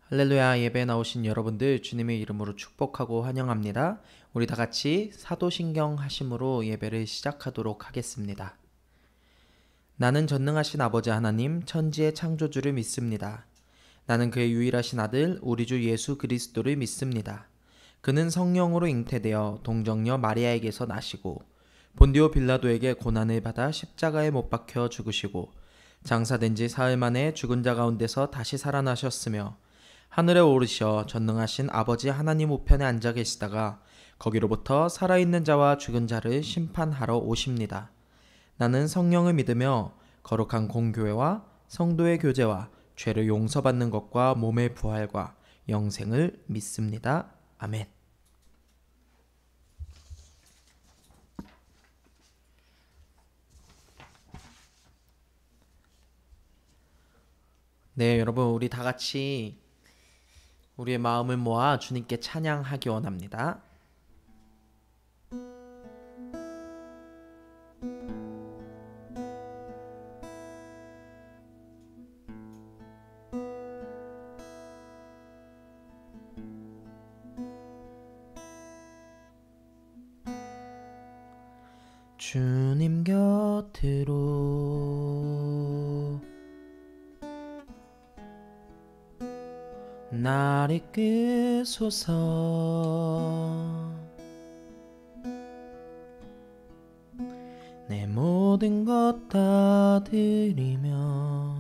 할렐루야. 예배에 나오신 여러분들 주님의 이름으로 축복하고 환영합니다. 우리 다 같이 사도신경 하심으로 예배를 시작하도록 하겠습니다. 나는 전능하신 아버지 하나님 천지의 창조주를 믿습니다. 나는 그의 유일하신 아들 우리 주 예수 그리스도를 믿습니다. 그는 성령으로 잉태되어 동정녀 마리아에게서 나시고 본디오 빌라도에게 고난을 받아 십자가에 못 박혀 죽으시고 장사된 지 사흘 만에 죽은 자 가운데서 다시 살아나셨으며 하늘에 오르셔 전능하신 아버지 하나님 우편에 앉아 계시다가 거기로부터 살아있는 자와 죽은 자를 심판하러 오십니다. 나는 성령을 믿으며 거룩한 공교회와 성도의 교제와 죄를 용서받는 것과 몸의 부활과 영생을 믿습니다. 아멘. 네, 여러분 우리 다 같이 우리의 마음을 모아 주님께 찬양하기 원합니다. 주님 곁으로 날 이끄소서. 내 모든 것 다 드리며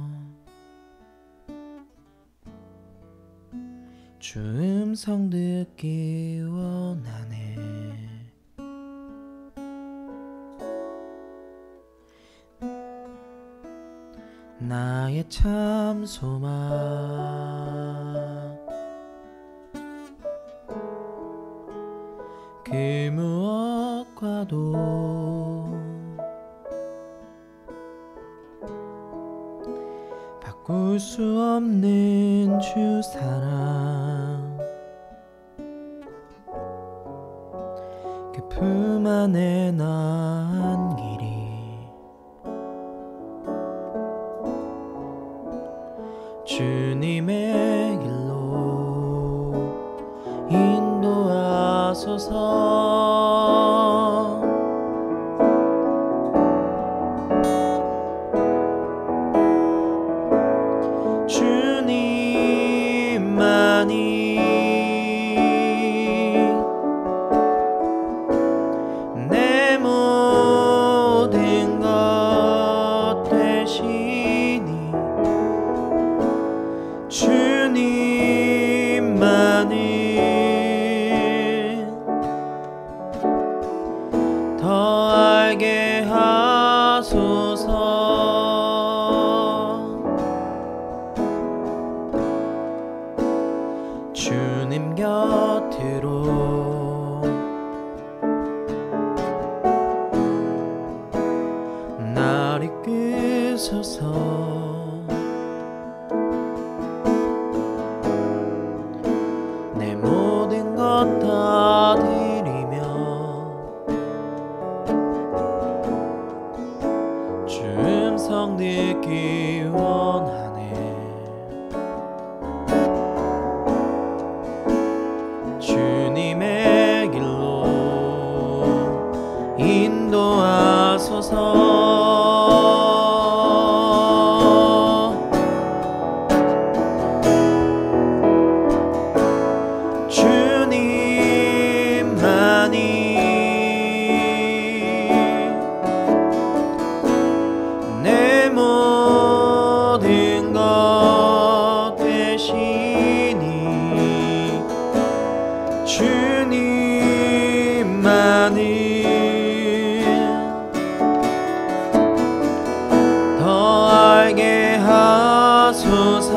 주 음성 듣기 원하네. 나의 참 소망 그 무엇과도 바꿀 수 없는 주 사랑 그 품 안에 난 길이 주님의 길로 인도하소서. 주님만이 내 모든 것 되시니 주님만을 더 알게 하소서. 주님 곁으로 날 이끄소서. 내 모든 것 다 드리며 주 음성 듣기 원하네. 주님의 길로 인도하소서. 내 모든 것 되시니 주님만을 더 알게 하소서.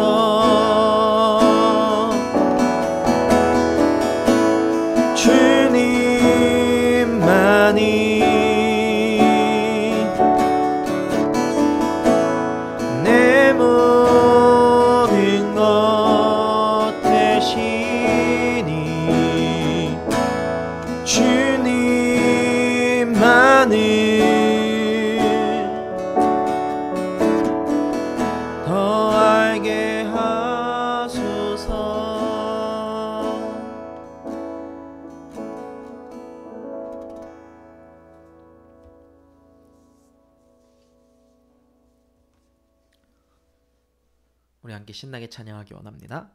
주님만이 내 모든 것 되시니 주님만을 더 알게 하소서. 우리 함께 신나게 찬양하기 원합니다.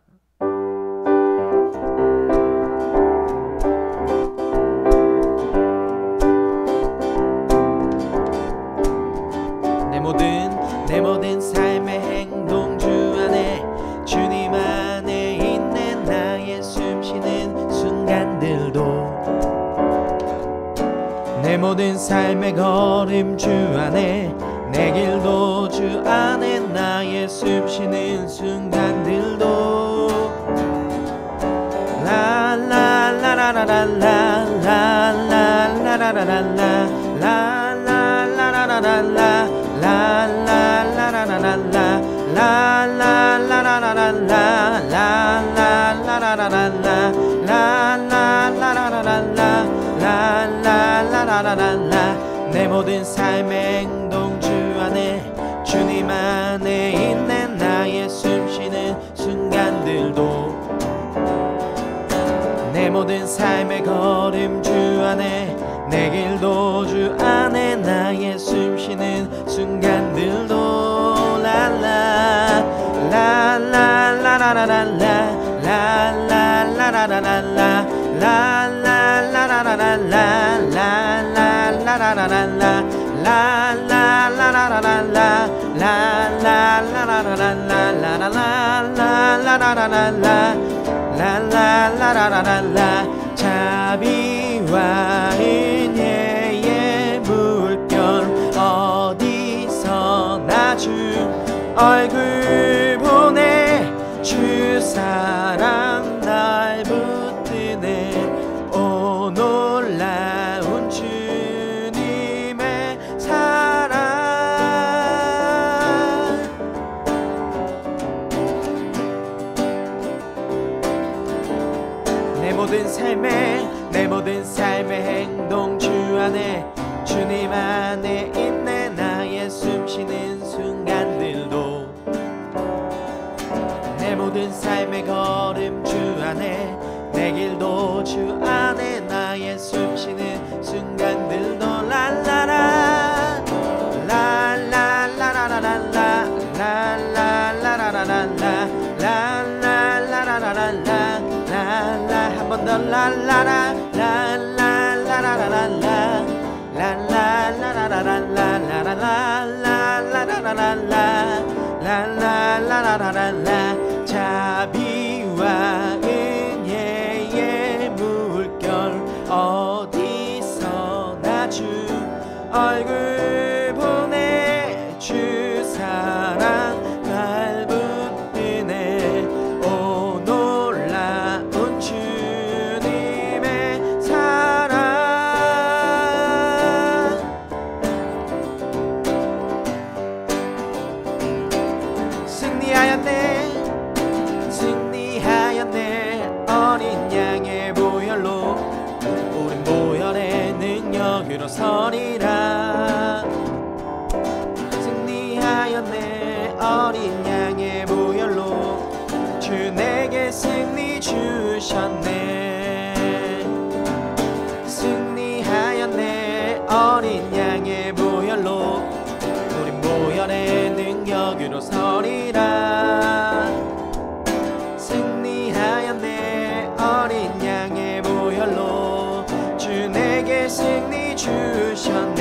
내 모든 삶의 행동 주 안에 주님 안에 있네. 나의 숨쉬는 순간들도 내 모든 삶의 걸음 주 안에 내 길도 주 안에 나의 숨쉬는 순간들도 내 모든 삶의 행동 주 안에 주님 안에 있네. 나의 숨쉬는 순간들도 내 모든 삶의 걸음 주 안에 내 길도 주 안에 나의 숨쉬는 순간들도 자비와 은혜의 물결 어디서나 주 얼굴 보내 주 사랑 날 붙드네. 오 놀라운 주님의 사랑 내 모든 삶의 행동 주 안에 주님 안에 있네. 나의 숨쉬는 순간들도 내 모든 삶의 걸음 주 안에 내 길도 주 안에 나의 숨쉬는 순간들도 한 번 더 자비와 은혜의 물결 어디서나 주 얼굴 보내 주 사랑 날 붙드네. 오 놀라운 주님의 사랑 승리하였네 어린 양의 보혈로 우린 보혈의 능력으로 서리라. 승리하였네 어린 양의 보혈로 주 내게 승리 주셨네. 승리하였네 어린 양의 보혈로 우린 보혈의 능력으로 서리라. 승리하였네 어린 양의 보혈로 주 내게 승리 주셨네.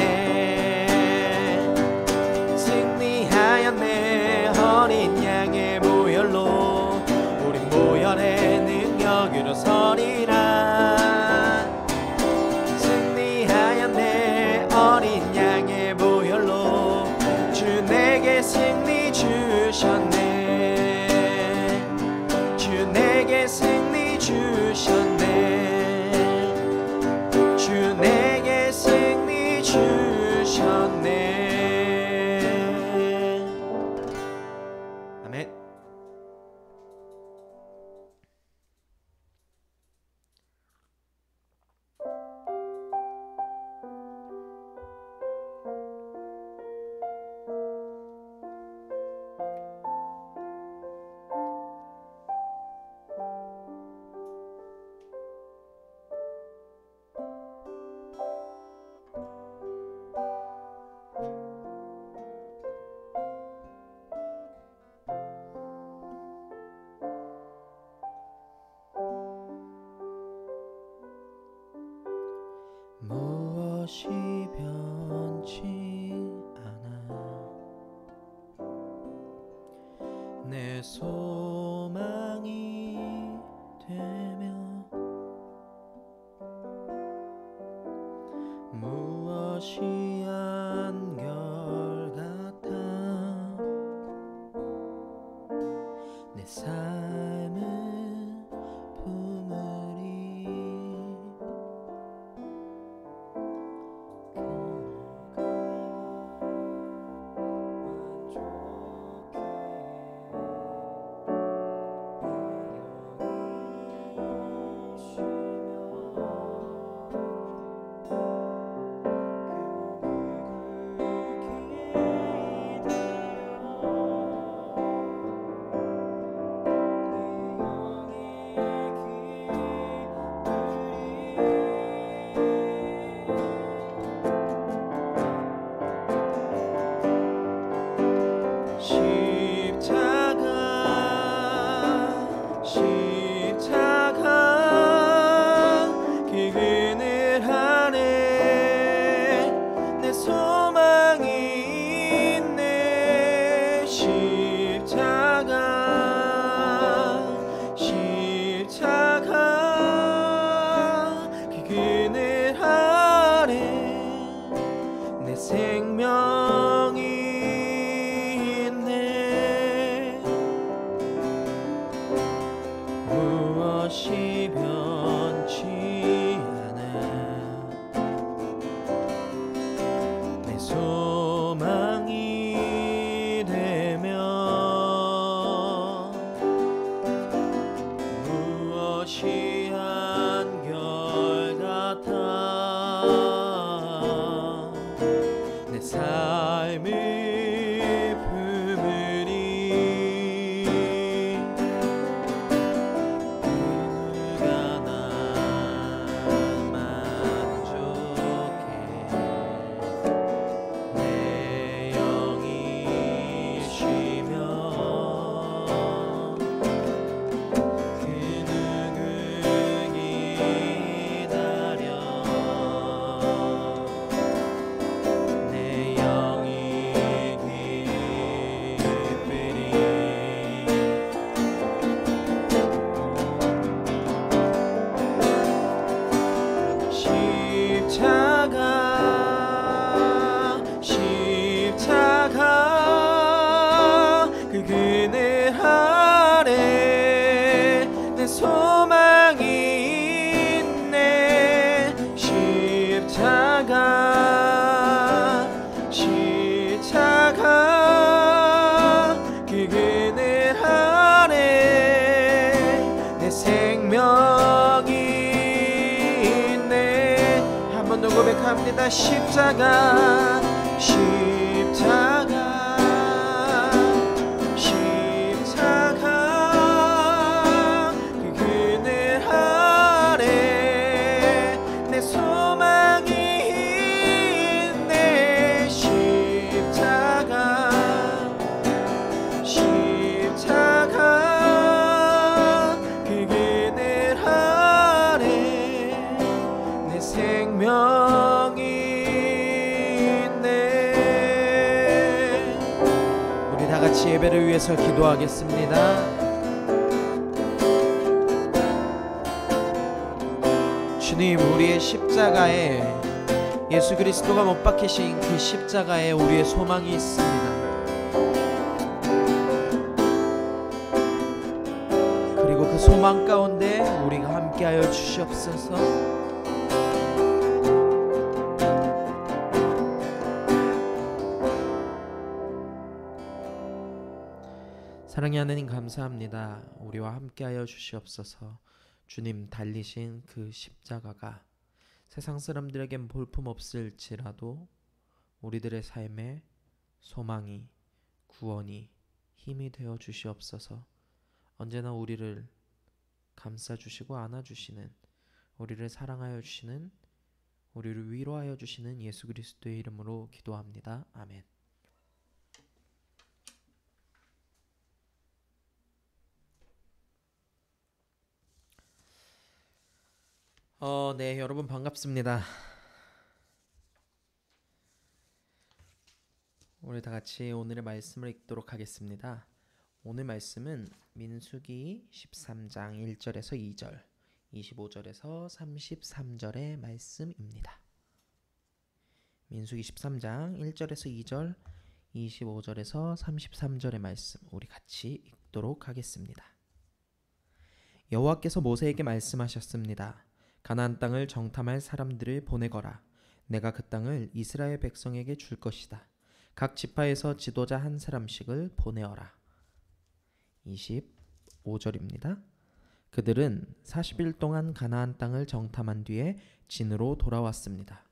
승리하였네 어린 양의 보혈로 우린 보혈의 능력으로 서리라. 승리하였네 어린 양의 보혈로 주 내게 승리 주셨네. 주 내게 승리 주셨네. 주 내게 승리 주셨네. 아멘. 내 소망이 되며 무엇이 한결같아 내 삶은 부물이 무엇이 변치 않아 내 소망이 되며 무엇이 한결같아 내 삶을 고백합니다. 십자가 그 그늘 아래 내 소망이 있네. 십자가 그 그늘 아래 내 생명이 있네. 우리 다 같이 예배를 위해서 기도하겠습니다. 주님, 우리의 십자가에 예수 그리스도가 못 박히신 그 십자가에 우리의 소망이 있습니다. 그리고 그 소망 가운데 우리가 함께하여 주시옵소서. 사랑의 하나님, 감사합니다. 우리와 함께하여 주시옵소서. 주님 달리신 그 십자가가 세상 사람들에겐 볼품없을지라도 우리들의 삶에 소망이, 구원이, 힘이 되어 주시옵소서. 언제나 우리를 감싸주시고 안아주시는, 우리를 사랑하여 주시는, 우리를 위로하여 주시는 예수 그리스도의 이름으로 기도합니다. 아멘. 네, 여러분 반갑습니다. 우리 다 같이 오늘의 말씀을 읽도록 하겠습니다. 오늘 말씀은 민수기 13장 1절에서 2절, 25절에서 33절의 말씀입니다. 민수기 13장 1절에서 2절, 25절에서 33절의 말씀 우리 같이 읽도록 하겠습니다. 여호와께서 모세에게 말씀하셨습니다. 가나안 땅을 정탐할 사람들을 보내거라. 내가 그 땅을 이스라엘 백성에게 줄 것이다. 각 지파에서 지도자 한 사람씩을 보내어라. 25절입니다. 그들은 40일 동안 가나안 땅을 정탐한 뒤에 진으로 돌아왔습니다.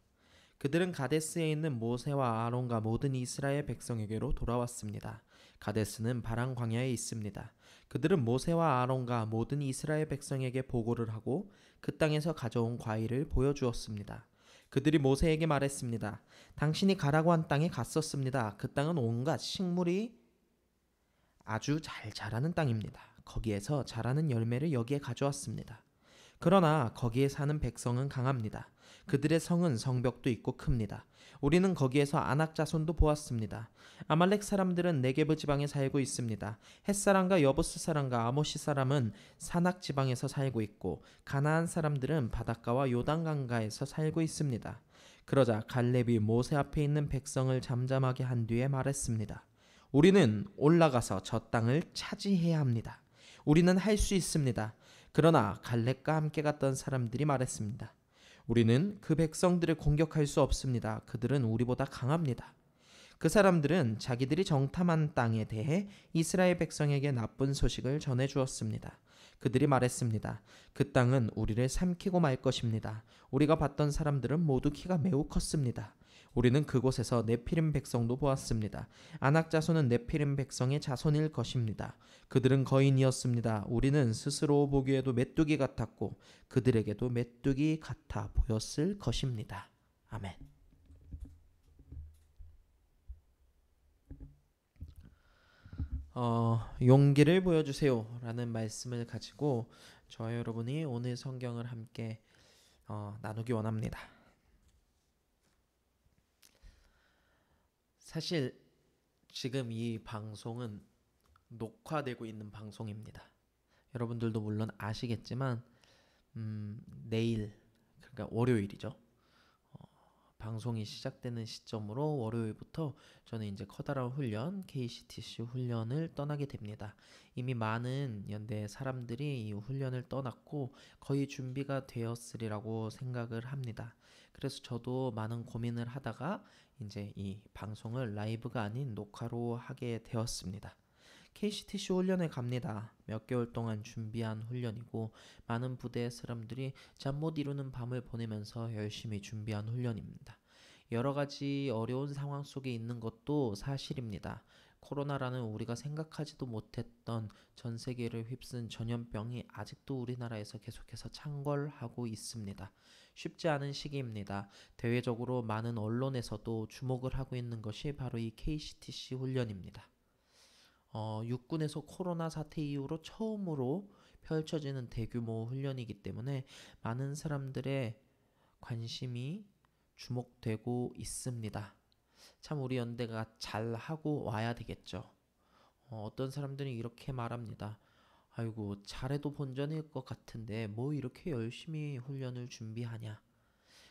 그들은 가데스에 있는 모세와 아론과 모든 이스라엘 백성에게로 돌아왔습니다. 가데스는 바람 광야에 있습니다. 그들은 모세와 아론과 모든 이스라엘 백성에게 보고를 하고 그 땅에서 가져온 과일을 보여주었습니다. 그들이 모세에게 말했습니다. 당신이 가라고 한 땅에 갔었습니다. 그 땅은 온갖 식물이 아주 잘 자라는 땅입니다. 거기에서 자라는 열매를 여기에 가져왔습니다. 그러나 거기에 사는 백성은 강합니다. 그들의 성은 성벽도 있고 큽니다. 우리는 거기에서 아낙 자손도 보았습니다. 아말렉 사람들은 네게브 지방에 살고 있습니다. 햇사람과 여부스 사람과 아모시 사람은 산악 지방에서 살고 있고 가나안 사람들은 바닷가와 요단강가에서 살고 있습니다. 그러자 갈렙이 모세 앞에 있는 백성을 잠잠하게 한 뒤에 말했습니다. 우리는 올라가서 저 땅을 차지해야 합니다. 우리는 할 수 있습니다. 그러나 갈렙과 함께 갔던 사람들이 말했습니다. 우리는 그 백성들을 공격할 수 없습니다. 그들은 우리보다 강합니다. 그 사람들은 자기들이 정탐한 땅에 대해 이스라엘 백성에게 나쁜 소식을 전해 주었습니다. 그들이 말했습니다. 그 땅은 우리를 삼키고 말 것입니다. 우리가 봤던 사람들은 모두 키가 매우 컸습니다. 우리는 그곳에서 네피림 백성도 보았습니다. 아낙 자손은 네피림 백성의 자손일 것입니다. 그들은 거인이었습니다. 우리는 스스로 보기에도 메뚜기 같았고 그들에게도 메뚜기 같아 보였을 것입니다. 아멘. 용기를 보여주세요 라는 말씀을 가지고 저와 여러분이 오늘 성경을 함께 나누기 원합니다. 사실 지금 이 방송은 녹화되고 있는 방송입니다. 여러분들도 물론 아시겠지만 내일, 그러니까 월요일이죠. 방송이 시작되는 시점으로 월요일부터 저는 이제 커다란 훈련, KCTC 훈련을 떠나게 됩니다. 이미 많은 연대 사람들이 이 훈련을 떠났고 거의 준비가 되었으리라고 생각을 합니다. 그래서 저도 많은 고민을 하다가 이제 이 방송을 라이브가 아닌 녹화로 하게 되었습니다. KCTC 훈련에 갑니다. 몇 개월 동안 준비한 훈련이고 많은 부대의 사람들이 잠 못 이루는 밤을 보내면서 열심히 준비한 훈련입니다. 여러 가지 어려운 상황 속에 있는 것도 사실입니다. 코로나라는 우리가 생각하지도 못했던 전 세계를 휩쓴 전염병이 아직도 우리나라에서 계속해서 창궐하고 있습니다. 쉽지 않은 시기입니다. 대외적으로 많은 언론에서도 주목을 하고 있는 것이 바로 이 KCTC 훈련입니다. 육군에서 코로나 사태 이후로 처음으로 펼쳐지는 대규모 훈련이기 때문에 많은 사람들의 관심이 주목되고 있습니다. 참 우리 연대가 잘하고 와야 되겠죠. 어떤 사람들이 이렇게 말합니다. 아이고 잘해도 본전일 것 같은데 뭐 이렇게 열심히 훈련을 준비하냐.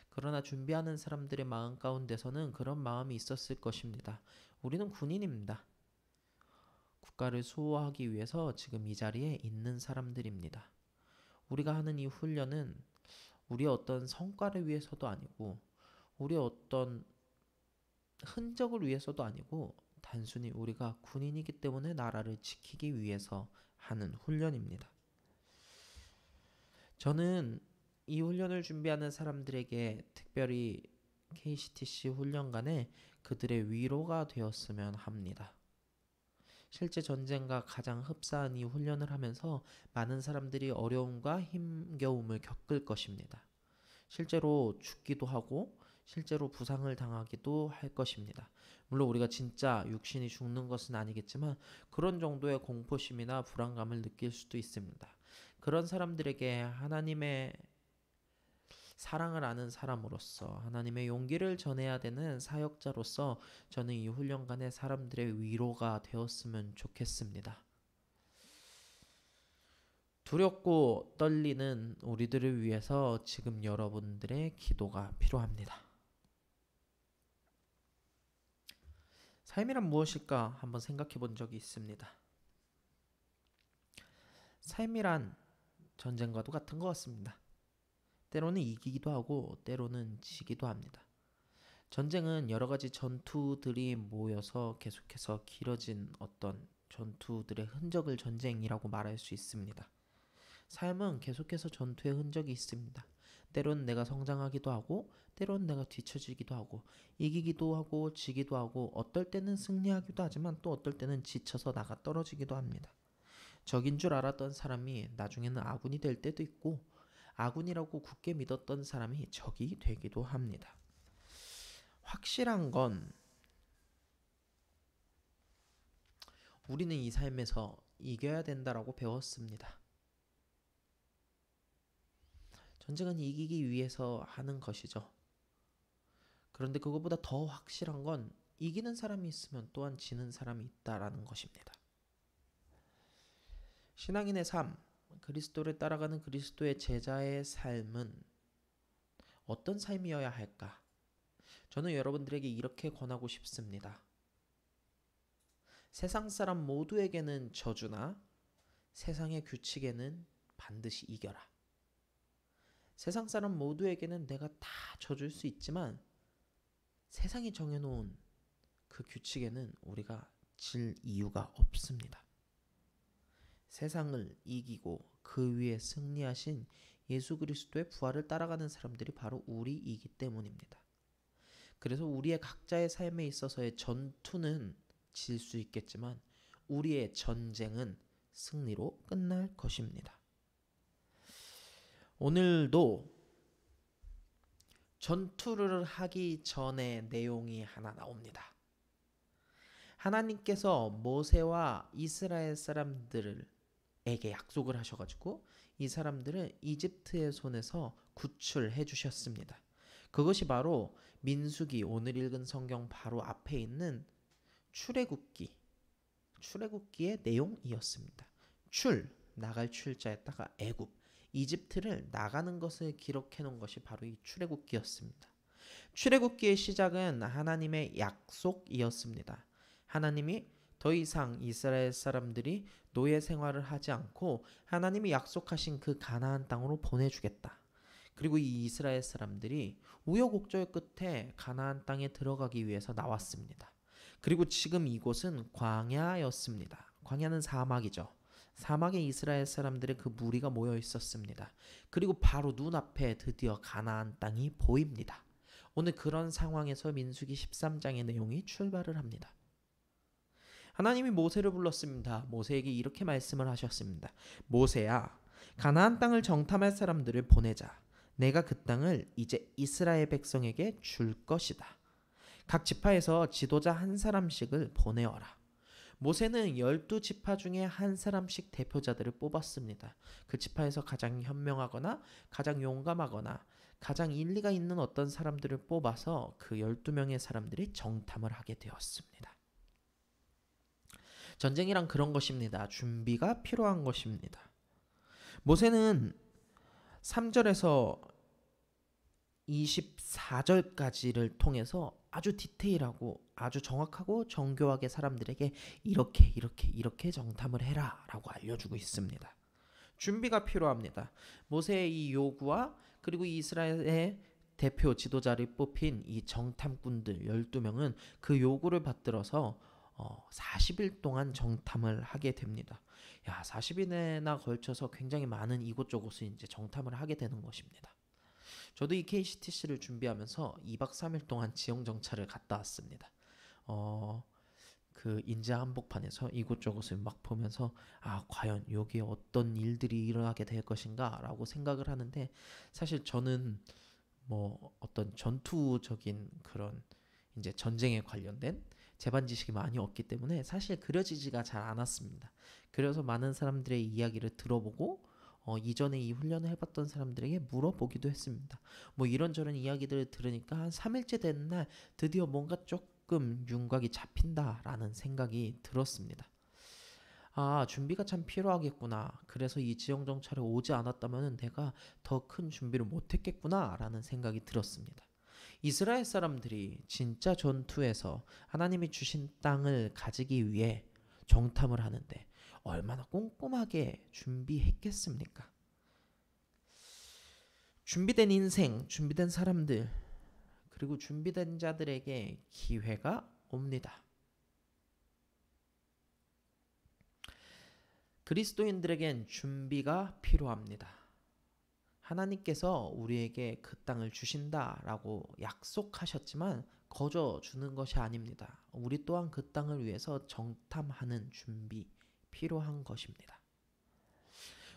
그러나 준비하는 사람들의 마음 가운데서는 그런 마음이 있었을 것입니다. 우리는 군인입니다. 국가를 수호하기 위해서 지금 이 자리에 있는 사람들입니다. 우리가 하는 이 훈련은 우리의 어떤 성과를 위해서도 아니고 우리의 어떤 흔적을 위해서도 아니고 단순히 우리가 군인이기 때문에 나라를 지키기 위해서 하는 훈련입니다. 저는 이 훈련을 준비하는 사람들에게 특별히 KCTC 훈련간에 그들의 위로가 되었으면 합니다. 실제 전쟁과 가장 흡사한 이 훈련을 하면서 많은 사람들이 어려움과 힘겨움을 겪을 것입니다. 실제로 죽기도 하고 실제로 부상을 당하기도 할 것입니다. 물론 우리가 진짜 육신이 죽는 것은 아니겠지만 그런 정도의 공포심이나 불안감을 느낄 수도 있습니다. 그런 사람들에게 하나님의 사랑을 아는 사람으로서 하나님의 용기를 전해야 되는 사역자로서 저는 이 훈련간의 사람들의 위로가 되었으면 좋겠습니다. 두렵고 떨리는 우리들을 위해서 지금 여러분들의 기도가 필요합니다. 삶이란 무엇일까 한번 생각해 본 적이 있습니다. 삶이란 전쟁과도 같은 것 같습니다. 때로는 이기기도 하고 때로는 지기도 합니다. 전쟁은 여러 가지 전투들이 모여서 계속해서 길어진 어떤 전투들의 흔적을 전쟁이라고 말할 수 있습니다. 삶은 계속해서 전투의 흔적이 있습니다. 때로는 내가 성장하기도 하고 때로는 내가 뒤처지기도 하고 이기기도 하고 지기도 하고 어떨 때는 승리하기도 하지만 또 어떨 때는 지쳐서 나가 떨어지기도 합니다. 적인 줄 알았던 사람이 나중에는 아군이 될 때도 있고 아군이라고 굳게 믿었던 사람이 적이 되기도 합니다. 확실한 건 우리는 이 삶에서 이겨야 된다라고 배웠습니다. 전쟁은 이기기 위해서 하는 것이죠. 그런데 그것보다 더 확실한 건 이기는 사람이 있으면 또한 지는 사람이 있다라는 것입니다. 신앙인의 삶, 그리스도를 따라가는 그리스도의 제자의 삶은 어떤 삶이어야 할까? 저는 여러분들에게 이렇게 권하고 싶습니다. 세상 사람 모두에게는 저주나 세상의 규칙에는 반드시 이겨라. 세상 사람 모두에게는 내가 다 져줄 수 있지만 세상이 정해놓은 그 규칙에는 우리가 질 이유가 없습니다. 세상을 이기고 그 위에 승리하신 예수 그리스도의 부활을 따라가는 사람들이 바로 우리이기 때문입니다. 그래서 우리의 각자의 삶에 있어서의 전투는 질 수 있겠지만 우리의 전쟁은 승리로 끝날 것입니다. 오늘도 전투를 하기 전에 내용이 하나 나옵니다. 하나님께서 모세와 이스라엘 사람들에게 약속을 하셔가지고 이 사람들을 이집트의 손에서 구출해 주셨습니다. 그것이 바로 민수기, 오늘 읽은 성경 바로 앞에 있는 출애굽기의 내용이었습니다. 나갈 출자에다가 애굽, 이집트를 나가는 것을 기록해 놓은 것이 바로 이 출애굽기였습니다. 출애굽기의 시작은 하나님의 약속이었습니다. 하나님이 더 이상 이스라엘 사람들이 노예 생활을 하지 않고 하나님이 약속하신 그 가나안 땅으로 보내주겠다. 그리고 이 이스라엘 사람들이 우여곡절 끝에 가나안 땅에 들어가기 위해서 나왔습니다. 그리고 지금 이곳은 광야였습니다. 광야는 사막이죠. 사막에 이스라엘 사람들의 그 무리가 모여 있었습니다. 그리고 바로 눈앞에 드디어 가나안 땅이 보입니다. 오늘 그런 상황에서 민수기 13장의 내용이 출발을 합니다. 하나님이 모세를 불렀습니다. 모세에게 이렇게 말씀을 하셨습니다. 모세야, 가나안 땅을 정탐할 사람들을 보내자. 내가 그 땅을 이제 이스라엘 백성에게 줄 것이다. 각 지파에서 지도자 한 사람씩을 보내어라. 모세는 12지파 중에 한 사람씩 대표자들을 뽑았습니다. 그 지파에서 가장 현명하거나 가장 용감하거나 가장 일리가 있는 어떤 사람들을 뽑아서 그 12명의 사람들이 정탐을 하게 되었습니다. 전쟁이란 그런 것입니다. 준비가 필요한 것입니다. 모세는 3절에서 24절까지를 통해서 아주 디테일하고 아주 정확하고 정교하게 사람들에게 이렇게 정탐을 해라 라고 알려주고 있습니다. 준비가 필요합니다. 모세의 이 요구와 그리고 이스라엘의 대표 지도자를 뽑힌 이 정탐꾼들 12명은 그 요구를 받들어서 40일 동안 정탐을 하게 됩니다. 40일이나 걸쳐서 굉장히 많은 이곳저곳을 이제 정탐을 하게 되는 것입니다. 저도 이 KCTC를 준비하면서 2박 3일 동안 지형 정찰을 갔다 왔습니다. 그 인제 한복판에서 이곳저곳을 막 보면서 과연 여기에 어떤 일들이 일어나게 될 것인가 라고 생각을 하는데, 사실 저는 뭐 어떤 전투적인 그런 이제 전쟁에 관련된 재반 지식이 많이 없기 때문에 사실 그려지지가 잘 않았습니다. 그래서 많은 사람들의 이야기를 들어보고 이전에 이 훈련을 해봤던 사람들에게 물어보기도 했습니다. 뭐 이런저런 이야기들을 들으니까 한 3일째 되는 날 드디어 뭔가 조금 윤곽이 잡힌다라는 생각이 들었습니다. 아, 준비가 참 필요하겠구나. 그래서 이 지형 정찰에 오지 않았다면 내가 더 큰 준비를 못했겠구나 라는 생각이 들었습니다. 이스라엘 사람들이 진짜 전투에서 하나님이 주신 땅을 가지기 위해 정탐을 하는데 얼마나 꼼꼼하게 준비했겠습니까? 준비된 인생, 준비된 사람들, 그리고 준비된 자들에게 기회가 옵니다. 그리스도인들에겐 준비가 필요합니다. 하나님께서 우리에게 그 땅을 주신다라고 약속하셨지만 거저 주는 것이 아닙니다. 우리 또한 그 땅을 위해서 정탐하는 준비 필요한 것입니다.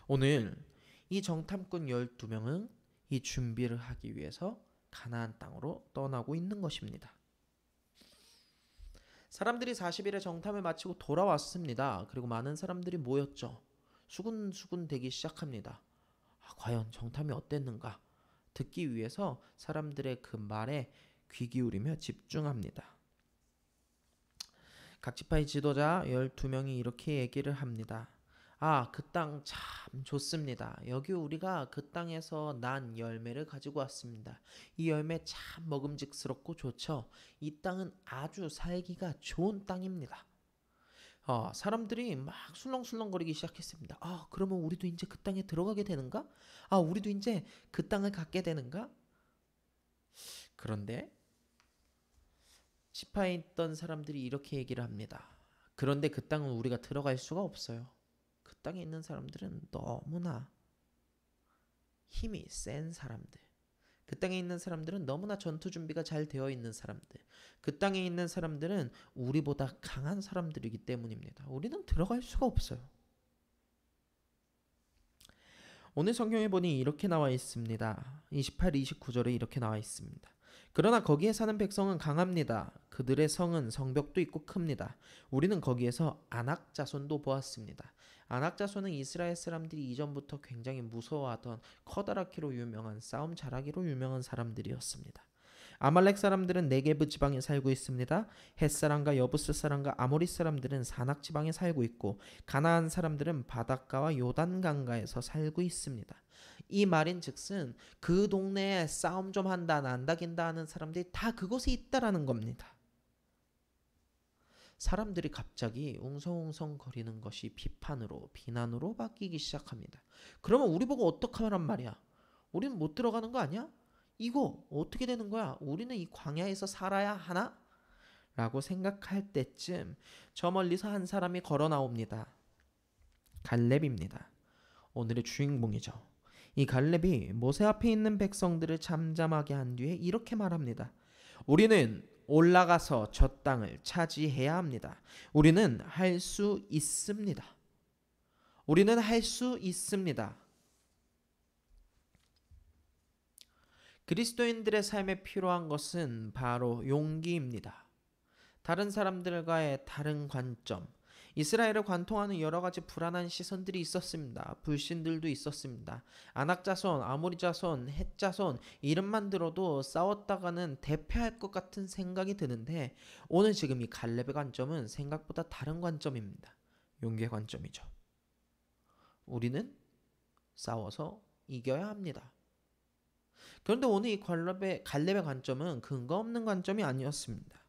오늘 이 정탐꾼 12명은 이 준비를 하기 위해서 가나안 땅으로 떠나고 있는 것입니다. 사람들이 40일의 정탐을 마치고 돌아왔습니다. 그리고 많은 사람들이 모였죠. 수군수군 되기 시작합니다. 과연 정탐이 어땠는가? 듣기 위해서 사람들의 그 말에 귀 기울이며 집중합니다. 각 지파의 지도자 12명이 이렇게 얘기를 합니다. 그 땅 참 좋습니다. 여기 우리가 그 땅에서 난 열매를 가지고 왔습니다. 이 열매 참 먹음직스럽고 좋죠. 이 땅은 아주 살기가 좋은 땅입니다. 사람들이 막 술렁술렁거리기 시작했습니다. 그러면 우리도 이제 그 땅에 들어가게 되는가? 우리도 이제 그 땅을 갖게 되는가? 그런데 지파에 있던 사람들이 이렇게 얘기를 합니다. 그런데 그 땅은 우리가 들어갈 수가 없어요. 그 땅에 있는 사람들은 너무나 힘이 센 사람들. 그 땅에 있는 사람들은 너무나 전투 준비가 잘 되어 있는 사람들. 그 땅에 있는 사람들은 우리보다 강한 사람들이기 때문입니다. 우리는 들어갈 수가 없어요. 오늘 성경에 보니 이렇게 나와 있습니다. 28, 29절에 이렇게 나와 있습니다. 그러나 거기에 사는 백성은 강합니다. 그들의 성은 성벽도 있고 큽니다. 우리는 거기에서 아낙 자손도 보았습니다. 아낙 자손은 이스라엘 사람들이 이전부터 굉장히 무서워하던 커다랗기로 유명한 싸움 잘하기로 유명한 사람들이었습니다. 아말렉 사람들은 네게브 지방에 살고 있습니다. 헷 사람과 여부스 사람과 아모리 사람들은 사낙 지방에 살고 있고 가나안 사람들은 바닷가와 요단 강가에서 살고 있습니다. 이 말인즉슨 그 동네에 싸움 좀 한다 난다긴다 하는 사람들이 다 그곳에 있다라는 겁니다. 사람들이 갑자기 웅성웅성 거리는 것이 비판으로 비난으로 바뀌기 시작합니다. 그러면 우리 보고 어떡하란 말이야? 우리는 못 들어가는 거 아니야? 이거 어떻게 되는 거야? 우리는 이 광야에서 살아야 하나? 라고 생각할 때쯤 저 멀리서 한 사람이 걸어 나옵니다. 갈렙입니다. 오늘의 주인공이죠. 이 갈렙이 모세 앞에 있는 백성들을 잠잠하게 한 뒤에 이렇게 말합니다. 우리는 올라가서 저 땅을 차지해야 합니다. 우리는 할 수 있습니다. 우리는 할 수 있습니다. 그리스도인들의 삶에 필요한 것은 바로 용기입니다. 다른 사람들과의 다른 관점, 이스라엘을 관통하는 여러 가지 불안한 시선들이 있었습니다. 불신들도 있었습니다. 아낙 자손, 아모리 자손, 헷 자손 이름만 들어도 싸웠다가는 대패할 것 같은 생각이 드는데 오늘 지금 이 갈렙의 관점은 생각보다 다른 관점입니다. 용기의 관점이죠. 우리는 싸워서 이겨야 합니다. 그런데 오늘 이 갈렙의 관점은 근거 없는 관점이 아니었습니다.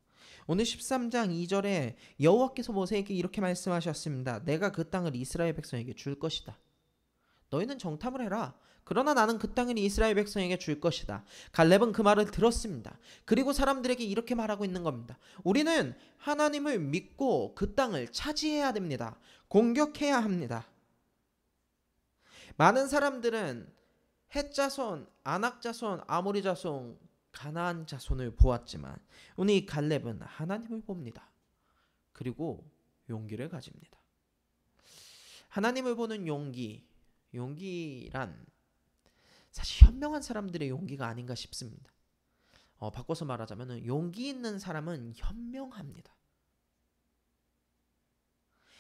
오늘 13장 2절에 여호와께서 모세에게 이렇게 말씀하셨습니다. 내가 그 땅을 이스라엘 백성에게 줄 것이다. 너희는 정탐을 해라. 그러나 나는 그 땅을 이스라엘 백성에게 줄 것이다. 갈렙은 그 말을 들었습니다. 그리고 사람들에게 이렇게 말하고 있는 겁니다. 우리는 하나님을 믿고 그 땅을 차지해야 됩니다. 공격해야 합니다. 많은 사람들은 헷 자손, 아낙 자손, 아모리 자손, 가나안 자손을 보았지만 오늘 이 갈렙은 하나님을 봅니다. 그리고 용기를 가집니다. 하나님을 보는 용기란 사실 현명한 사람들의 용기가 아닌가 싶습니다. 바꿔서 말하자면 용기 있는 사람은 현명합니다.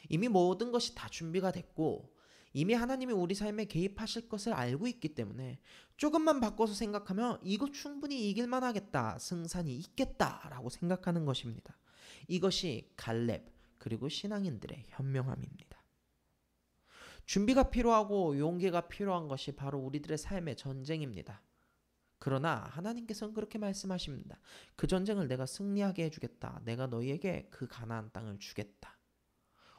이미 모든 것이 다 준비가 됐고 이미 하나님이 우리 삶에 개입하실 것을 알고 있기 때문에 조금만 바꿔서 생각하면 이거 충분히 이길만 하겠다, 승산이 있겠다라고 생각하는 것입니다. 이것이 갈렙 그리고 신앙인들의 현명함입니다. 준비가 필요하고 용기가 필요한 것이 바로 우리들의 삶의 전쟁입니다. 그러나 하나님께서는 그렇게 말씀하십니다. 그 전쟁을 내가 승리하게 해주겠다. 내가 너희에게 그 가나안 땅을 주겠다.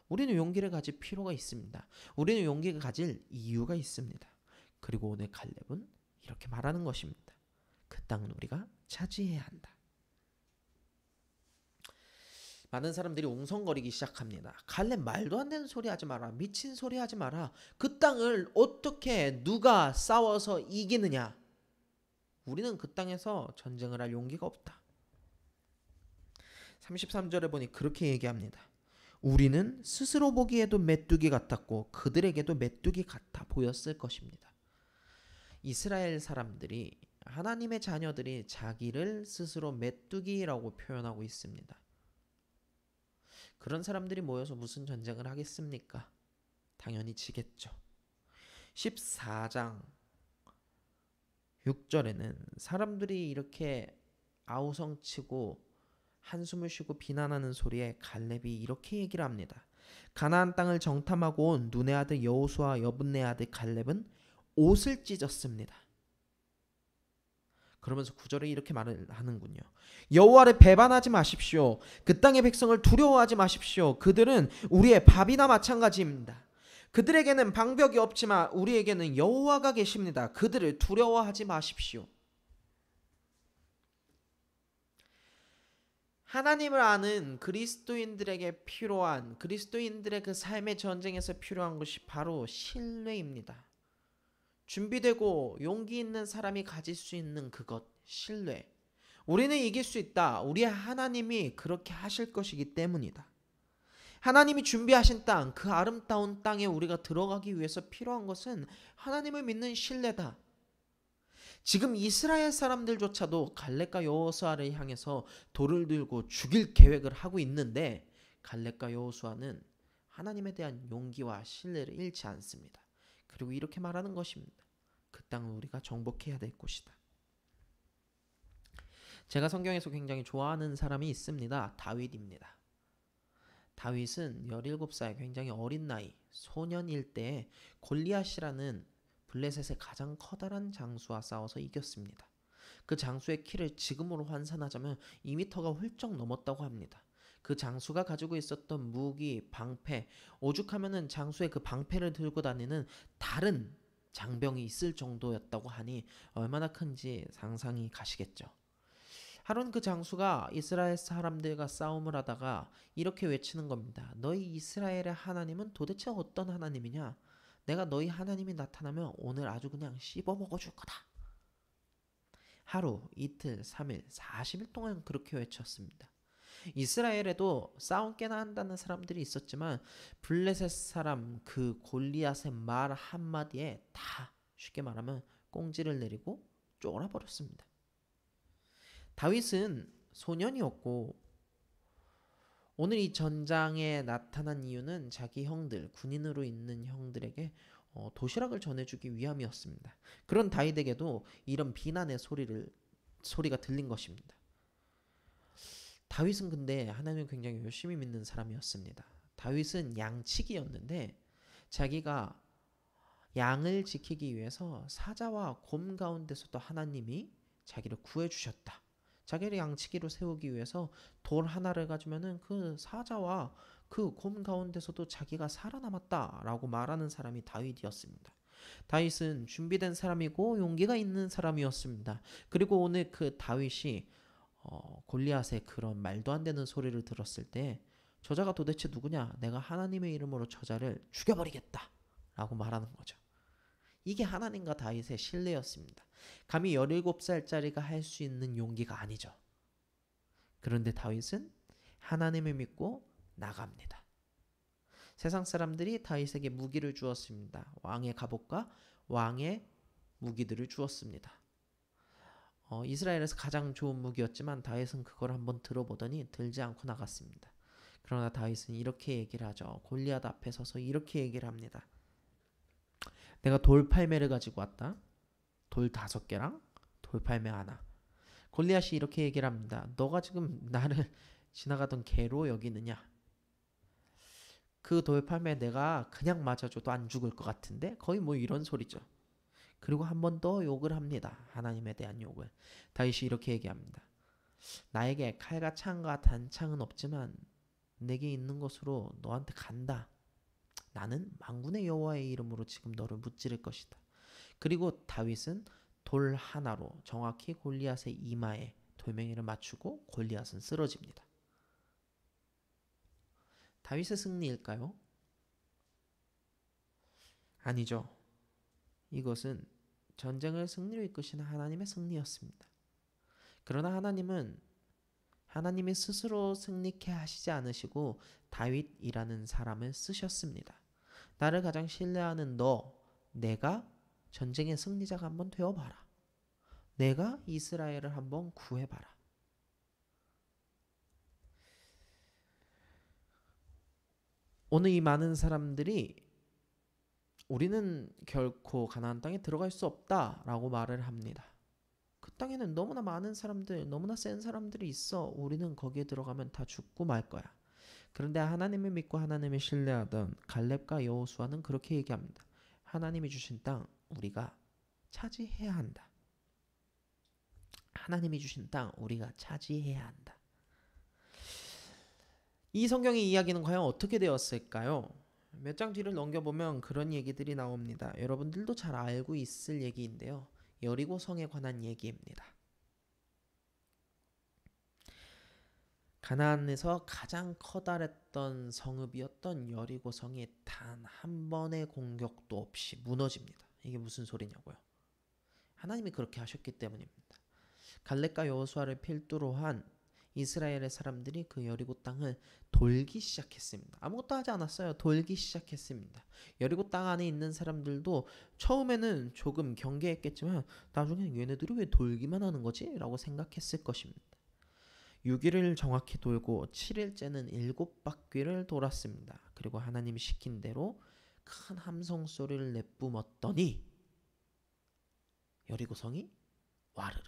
우리는 용기를 가질 필요가 있습니다. 우리는 용기를 가질 이유가 있습니다. 그리고 오늘 갈렙은 이렇게 말하는 것입니다. 그 땅은 우리가 차지해야 한다. 많은 사람들이 웅성거리기 시작합니다. 갈렙 말도 안 되는 소리 하지 마라. 미친 소리 하지 마라. 그 땅을 어떻게 누가 싸워서 이기느냐. 우리는 그 땅에서 전쟁을 할 용기가 없다. 33절에 보니 그렇게 얘기합니다. 우리는 스스로 보기에도 메뚜기 같았고 그들에게도 메뚜기 같아 보였을 것입니다. 이스라엘 사람들이 하나님의 자녀들이 자기를 스스로 메뚜기라고 표현하고 있습니다. 그런 사람들이 모여서 무슨 전쟁을 하겠습니까? 당연히 지겠죠. 14장 6절에는 사람들이 이렇게 아우성치고 한숨을 쉬고 비난하는 소리에 갈렙이 이렇게 얘기를 합니다. 가나안 땅을 정탐하고 온 눈의 아들 여호수아와 여분네 아들 갈렙은 옷을 찢었습니다. 그러면서 9절에 이렇게 말을 하는군요. 여호와를 배반하지 마십시오. 그 땅의 백성을 두려워하지 마십시오. 그들은 우리의 밥이나 마찬가지입니다. 그들에게는 방벽이 없지만 우리에게는 여호와가 계십니다. 그들을 두려워하지 마십시오. 하나님을 아는 그리스도인들에게 필요한, 그리스도인들의 그 삶의 전쟁에서 필요한 것이 바로 신뢰입니다. 준비되고 용기 있는 사람이 가질 수 있는 그것, 신뢰. 우리는 이길 수 있다. 우리 하나님이 그렇게 하실 것이기 때문이다. 하나님이 준비하신 땅, 그 아름다운 땅에 우리가 들어가기 위해서 필요한 것은 하나님을 믿는 신뢰다. 지금 이스라엘 사람들조차도 갈렙과 여호수아를 향해서 돌을 들고 죽일 계획을 하고 있는데 갈렙과 여호수아는 하나님에 대한 용기와 신뢰를 잃지 않습니다. 그리고 이렇게 말하는 것입니다. 그 땅은 우리가 정복해야 될 곳이다. 제가 성경에서 굉장히 좋아하는 사람이 있습니다. 다윗입니다. 다윗은 17살 굉장히 어린 나이, 소년일 때에 골리앗이라는 블레셋의 가장 커다란 장수와 싸워서 이겼습니다. 그 장수의 키를 지금으로 환산하자면 2m가 훌쩍 넘었다고 합니다. 그 장수가 가지고 있었던 무기, 방패, 오죽하면은 장수의 그 방패를 들고 다니는 다른 장병이 있을 정도였다고 하니 얼마나 큰지 상상이 가시겠죠. 하루는 그 장수가 이스라엘 사람들과 싸움을 하다가 이렇게 외치는 겁니다. 너희 이스라엘의 하나님은 도대체 어떤 하나님이냐? 내가 너희 하나님이 나타나면 오늘 아주 그냥 씹어 먹어줄 거다. 하루, 이틀, 3일, 40일 동안 그렇게 외쳤습니다. 이스라엘에도 싸움 깨나 한다는 사람들이 있었지만 블레셋 사람 그 골리앗의 말 한마디에 다 쉽게 말하면 꽁지를 내리고 쫄아버렸습니다. 다윗은 소년이었고 오늘 이 전장에 나타난 이유는 자기 형들, 군인으로 있는 형들에게 도시락을 전해주기 위함이었습니다. 그런 다윗에게도 이런 비난의 소리가 들린 것입니다. 다윗은 근데 하나님을 굉장히 열심히 믿는 사람이었습니다. 다윗은 양치기였는데 자기가 양을 지키기 위해서 사자와 곰 가운데서도 하나님이 자기를 구해주셨다. 자기를 양치기로 세우기 위해서 돌 하나를 가지면은 그 사자와 그 곰 가운데서도 자기가 살아남았다라고 말하는 사람이 다윗이었습니다. 다윗은 준비된 사람이고 용기가 있는 사람이었습니다. 그리고 오늘 그 다윗이 골리앗의 그런 말도 안 되는 소리를 들었을 때 저자가 도대체 누구냐? 내가 하나님의 이름으로 저자를 죽여버리겠다 라고 말하는 거죠. 이게 하나님과 다윗의 신뢰였습니다. 감히 17살짜리가 할 수 있는 용기가 아니죠. 그런데 다윗은 하나님을 믿고 나갑니다. 세상 사람들이 다윗에게 무기를 주었습니다. 왕의 갑옷과 왕의 무기들을 주었습니다. 이스라엘에서 가장 좋은 무기였지만 다윗은 그걸 한번 들어보더니 들지 않고 나갔습니다. 그러나 다윗은 이렇게 얘기를 하죠. 골리앗 앞에 서서 이렇게 얘기를 합니다. 내가 돌팔매를 가지고 왔다. 돌 5개랑 돌팔매 하나. 골리앗이 이렇게 얘기를 합니다. 너가 지금 나를 지나가던 개로 여기느냐? 그 돌팔매에 내가 그냥 맞아줘도 안 죽을 것 같은데? 거의 뭐 이런 소리죠. 그리고 한 번 더 욕을 합니다. 하나님에 대한 욕을. 다윗이 이렇게 얘기합니다. 나에게 칼과 창과 단창은 없지만 내게 있는 것으로 너한테 간다. 나는 만군의 여호와의 이름으로 지금 너를 무찌를 것이다. 그리고 다윗은 돌 하나로 정확히 골리앗의 이마에 돌멩이를 맞추고 골리앗은 쓰러집니다. 다윗의 승리일까요? 아니죠. 이것은 전쟁을 승리로 이끄시는 하나님의 승리였습니다. 그러나 하나님은 하나님이 스스로 승리케 하시지 않으시고 다윗이라는 사람을 쓰셨습니다. 나를 가장 신뢰하는 너, 내가 전쟁의 승리자가 한번 되어봐라. 내가 이스라엘을 한번 구해봐라. 오늘 이 많은 사람들이 우리는 결코 가나안 땅에 들어갈 수 없다라고 말을 합니다. 그 땅에는 너무나 많은 사람들, 너무나 센 사람들이 있어. 우리는 거기에 들어가면 다 죽고 말 거야. 그런데 하나님을 믿고 하나님을 신뢰하던 갈렙과 여호수아는 그렇게 얘기합니다. 하나님이 주신 땅 우리가 차지해야 한다. 하나님이 주신 땅 우리가 차지해야 한다. 이 성경의 이야기는 과연 어떻게 되었을까요? 몇 장 뒤를 넘겨보면 그런 얘기들이 나옵니다. 여러분들도 잘 알고 있을 얘기인데요. 여리고 성에 관한 얘기입니다. 가나안에서 가장 커다랬던 성읍이었던 여리고 성이 단 한 번의 공격도 없이 무너집니다. 이게 무슨 소리냐고요? 하나님이 그렇게 하셨기 때문입니다. 갈렙과 여호수아를 필두로 한 이스라엘의 사람들이 그 여리고 땅을 돌기 시작했습니다. 아무것도 하지 않았어요. 돌기 시작했습니다. 여리고 땅 안에 있는 사람들도 처음에는 조금 경계했겠지만 나중에 얘네들이 왜 돌기만 하는 거지? 라고 생각했을 것입니다. 6일을 정확히 돌고 7일째는 7바퀴를 돌았습니다. 그리고 하나님이 시킨 대로 큰 함성 소리를 내뿜었더니 여리고성이 와르르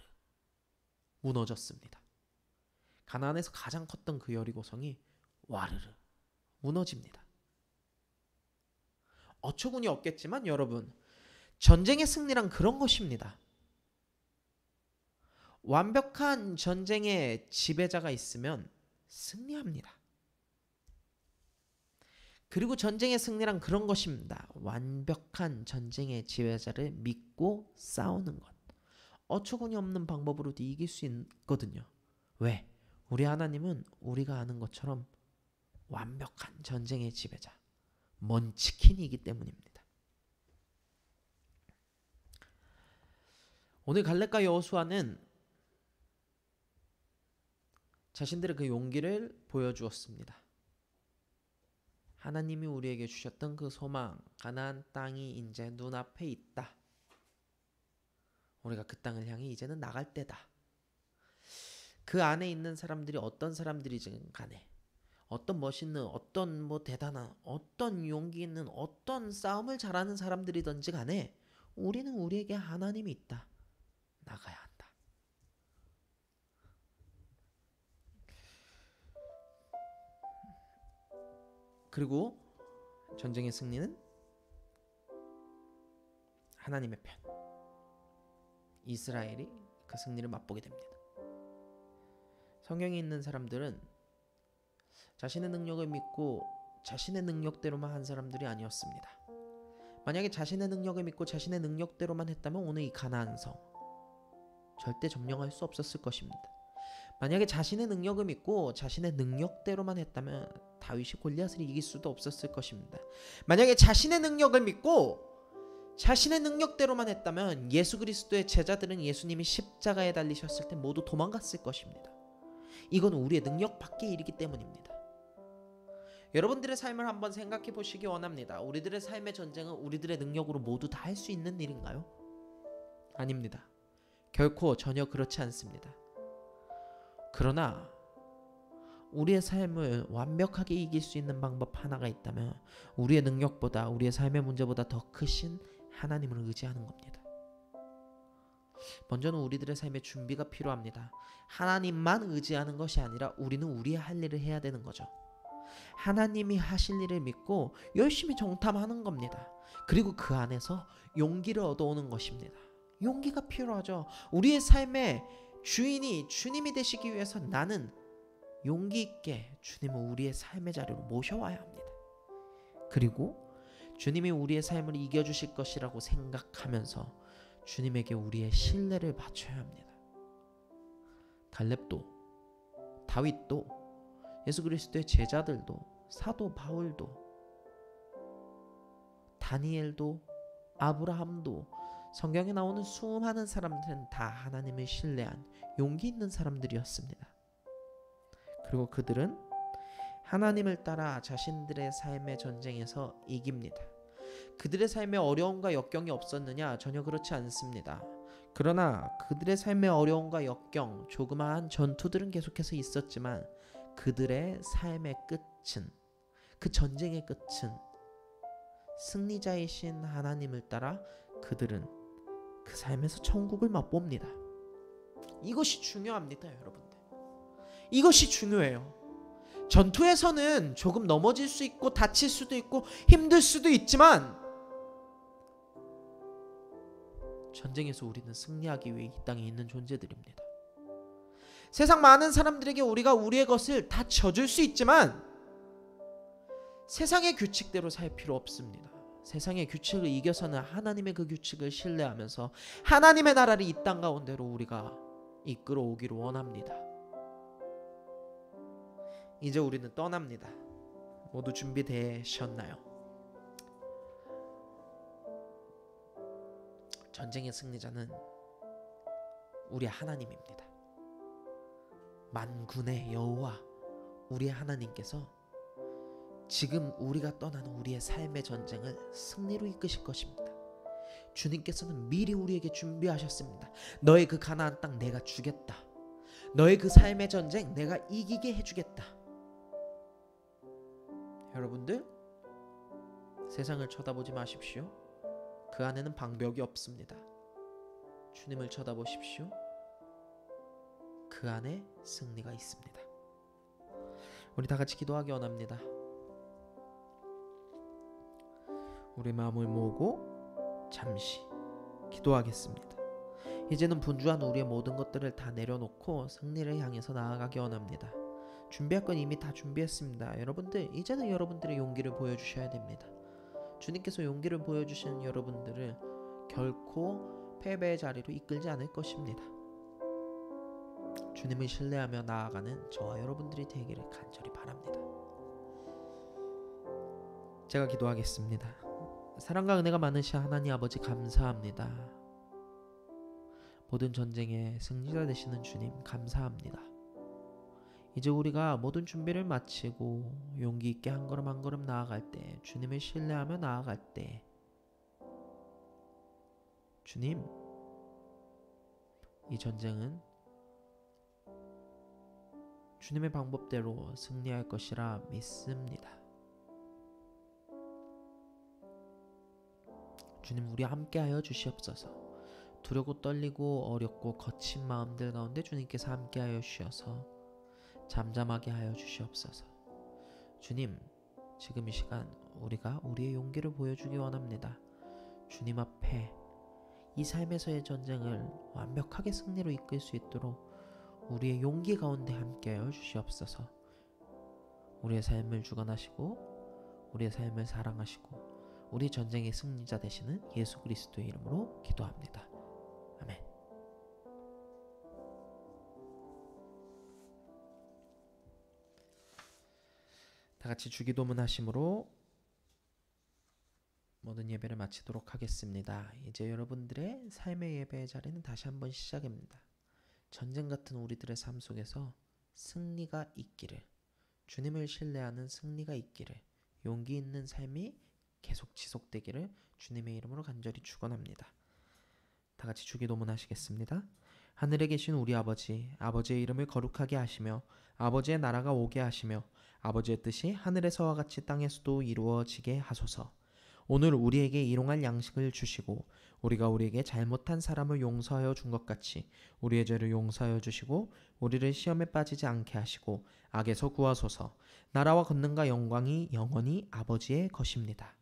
무너졌습니다. 가나안에서 가장 컸던 그 여리고성이 와르르 무너집니다. 어처구니 없겠지만 여러분, 전쟁의 승리란 그런 것입니다. 완벽한 전쟁의 지배자가 있으면 승리합니다. 그리고 전쟁의 승리란 그런 것입니다. 완벽한 전쟁의 지배자를 믿고 싸우는 것. 어처구니 없는 방법으로도 이길 수 있거든요. 왜? 우리 하나님은 우리가 아는 것처럼 완벽한 전쟁의 지배자, 먼치킨이기 때문입니다. 오늘 갈렙과 여호수아는 자신들의 그 용기를 보여주었습니다. 하나님이 우리에게 주셨던 그 소망, 가나안 땅이 이제 눈앞에 있다. 우리가 그 땅을 향해 이제는 나갈 때다. 그 안에 있는 사람들이 어떤 사람들이든 간에 어떤 멋있는, 어떤 뭐 대단한, 어떤 용기 있는, 어떤 싸움을 잘하는 사람들이든지 간에 우리는 우리에게 하나님이 있다. 나가야 한다. 그리고 전쟁의 승리는 하나님의 편. 이스라엘이 그 승리를 맛보게 됩니다. 성경에 있는 사람들은 자신의 능력을 믿고 자신의 능력대로만 한 사람들이 아니었습니다. 만약에 자신의 능력을 믿고 자신의 능력대로만 했다면 오늘 이 가나안 성 절대 점령할 수 없었을 것입니다. 만약에 자신의 능력을 믿고 자신의 능력대로만 했다면 다윗이 골리앗을 이길 수도 없었을 것입니다. 만약에 자신의 능력을 믿고 자신의 능력대로만 했다면 예수 그리스도의 제자들은 예수님이 십자가에 달리셨을 때 모두 도망갔을 것입니다. 이건 우리의 능력 밖의 일이기 때문입니다. 여러분들의 삶을 한번 생각해 보시기 원합니다. 우리들의 삶의 전쟁은 우리들의 능력으로 모두 다 할 수 있는 일인가요? 아닙니다. 결코 전혀 그렇지 않습니다. 그러나 우리의 삶을 완벽하게 이길 수 있는 방법 하나가 있다면 우리의 능력보다, 우리의 삶의 문제보다 더 크신 하나님을 의지하는 겁니다. 먼저는 우리들의 삶의 준비가 필요합니다. 하나님만 의지하는 것이 아니라 우리는 우리의 할 일을 해야 되는 거죠. 하나님이 하실 일을 믿고 열심히 정탐하는 겁니다. 그리고 그 안에서 용기를 얻어오는 것입니다. 용기가 필요하죠. 우리의 삶의 주인이 주님이 되시기 위해서 나는 용기 있게 주님을 우리의 삶의 자리로 모셔와야 합니다. 그리고 주님이 우리의 삶을 이겨주실 것이라고 생각하면서 주님에게 우리의 신뢰를 바쳐야 합니다. 갈렙도, 다윗도, 예수 그리스도의 제자들도, 사도 바울도, 다니엘도, 아브라함도, 성경에 나오는 수많은 사람들은 다 하나님을 신뢰한 용기 있는 사람들이었습니다. 그리고 그들은 하나님을 따라 자신들의 삶의 전쟁에서 이깁니다. 그들의 삶에 어려움과 역경이 없었느냐? 전혀 그렇지 않습니다. 그러나 그들의 삶의 어려움과 역경, 조그마한 전투들은 계속해서 있었지만 그들의 삶의 끝은, 그 전쟁의 끝은 승리자이신 하나님을 따라 그들은 그 삶에서 천국을 맛봅니다. 이것이 중요합니다, 여러분들. 이것이 중요해요. 전투에서는 조금 넘어질 수 있고 다칠 수도 있고 힘들 수도 있지만 전쟁에서 우리는 승리하기 위해 이 땅에 있는 존재들입니다. 세상 많은 사람들에게 우리가 우리의 것을 다 져줄 수 있지만 세상의 규칙대로 살 필요 없습니다. 세상의 규칙을 이겨서는 하나님의 그 규칙을 신뢰하면서 하나님의 나라를 이 땅 가운데로 우리가 이끌어 오기를 원합니다. 이제 우리는 떠납니다. 모두 준비되셨나요? 전쟁의 승리자는 우리 하나님입니다. 만군의 여호와 우리의 하나님께서 지금 우리가 떠나는 우리의 삶의 전쟁을 승리로 이끄실 것입니다. 주님께서는 미리 우리에게 준비하셨습니다. 너의 그 가나안 땅 내가 주겠다. 너의 그 삶의 전쟁 내가 이기게 해주겠다. 여러분들, 세상을 쳐다보지 마십시오. 그 안에는 방벽이 없습니다. 주님을 쳐다보십시오. 그 안에 승리가 있습니다. 우리 다 같이 기도하기 원합니다. 우리 마음을 모으고 잠시 기도하겠습니다. 이제는 분주한 우리의 모든 것들을 다 내려놓고 승리를 향해서 나아가기 원합니다. 준비할 건 이미 다 준비했습니다. 여러분들, 이제는 여러분들의 용기를 보여주셔야 됩니다. 주님께서 용기를 보여주시는 여러분들을 결코 패배의 자리로 이끌지 않을 것입니다. 주님을 신뢰하며 나아가는 저와 여러분들이 되기를 간절히 바랍니다. 제가 기도하겠습니다. 사랑과 은혜가 많으신 하나님 아버지, 감사합니다. 모든 전쟁의 승리자 되시는 주님, 감사합니다. 이제 우리가 모든 준비를 마치고 용기 있게 한 걸음 한 걸음 나아갈 때, 주님을 신뢰하며 나아갈 때, 주님, 이 전쟁은 주님의 방법대로 승리할 것이라 믿습니다. 주님, 우리 함께하여 주시옵소서. 두렵고 떨리고 어렵고 거친 마음들 가운데 주님께서 함께하여 주셔서 잠잠하게 하여 주시옵소서. 주님, 지금 이 시간 우리가 우리의 용기를 보여주기 원합니다. 주님 앞에 이 삶에서의 전쟁을 완벽하게 승리로 이끌 수 있도록 우리의 용기 가운데 함께하여 주시옵소서. 우리의 삶을 주관하시고 우리의 삶을 사랑하시고 우리 전쟁의 승리자 되시는 예수 그리스도의 이름으로 기도합니다. 아멘. 다 같이 주기도문 하심으로 모든 예배를 마치도록 하겠습니다. 이제 여러분들의 삶의 예배의 자리는 다시 한번 시작입니다. 전쟁 같은 우리들의 삶 속에서 승리가 있기를, 주님을 신뢰하는 승리가 있기를, 용기 있는 삶이 계속 지속되기를 주님의 이름으로 간절히 축원합니다. 다 같이 주기도문 하시겠습니다. 하늘에 계신 우리 아버지, 아버지의 이름을 거룩하게 하시며 아버지의 나라가 오게 하시며 아버지의 뜻이 하늘에서와 같이 땅에서도 이루어지게 하소서. 오늘 우리에게 일용할 양식을 주시고 우리가 우리에게 잘못한 사람을 용서하여 준 것 같이 우리의 죄를 용서하여 주시고 우리를 시험에 빠지지 않게 하시고 악에서 구하소서. 나라와 권능과 영광이 영원히 아버지의 것입니다.